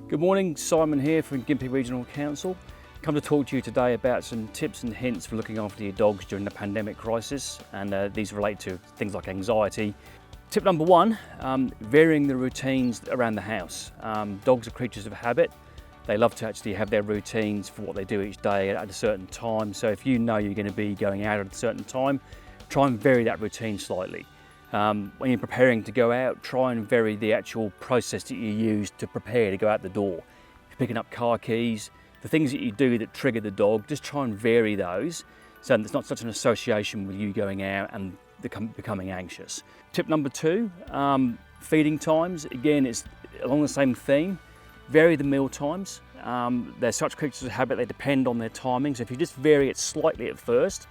Good morning, Simon here from Gympie Regional Council. Come to talk to you today about some tips and hints for looking after your dogs during the pandemic crisis, and these relate to things like anxiety. Tip number one, varying the routines around the house. Dogs are creatures of habit. They love to actually have their routines for what they do each day at a certain time. So if you know you're going to be going out at a certain time, try and vary that routine slightly. When you're preparing to go out, try and vary the actual process that you use to prepare to go out the door. If you're picking up car keys, the things that you do that trigger the dog, just try and vary those so there's not such an association with you going out and becoming anxious. Tip number two, feeding times. Again, it's along the same theme. Vary the meal times. They're such creatures of habit, they depend on their timing. So if you just vary it slightly at first,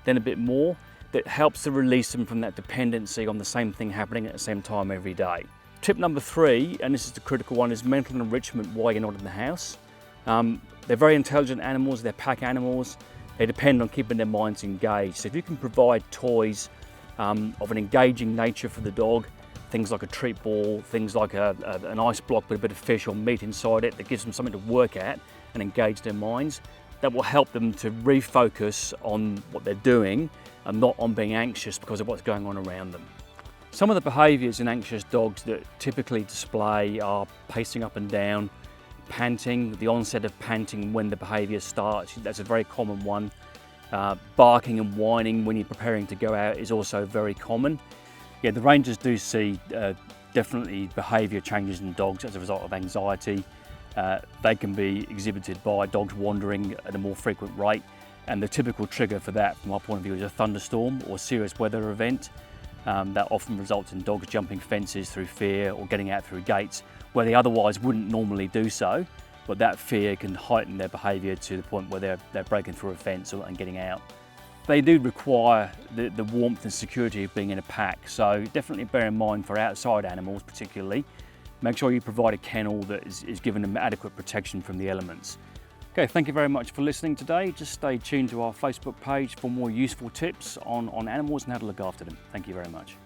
then a bit more, that helps to release them from that dependency on the same thing happening at the same time every day. Tip number three, and this is the critical one, is mental enrichment while you're not in the house. They're very intelligent animals, they're pack animals. They depend on keeping their minds engaged. So if you can provide toys of an engaging nature for the dog, things like a treat ball, things like an ice block with a bit of fish or meat inside it that gives them something to work at and engage their minds, that will help them to refocus on what they're doing and not on being anxious because of what's going on around them. Some of the behaviours in anxious dogs that typically display are pacing up and down, panting, the onset of panting when the behaviour starts, that's a very common one. Barking and whining when you're preparing to go out is also very common. Yeah, the rangers do see definitely behaviour changes in dogs as a result of anxiety. They can be exhibited by dogs wandering at a more frequent rate, and the typical trigger for that from our point of view is a thunderstorm or serious weather event. That often results in dogs jumping fences through fear or getting out through gates where they otherwise wouldn't normally do so, but that fear can heighten their behaviour to the point where they're breaking through a fence and getting out. They do require the warmth and security of being in a pack, so definitely bear in mind for outside animals particularly. Make sure you provide a kennel that is giving them adequate protection from the elements. Okay, thank you very much for listening today. Just stay tuned to our Facebook page for more useful tips on animals and how to look after them. Thank you very much.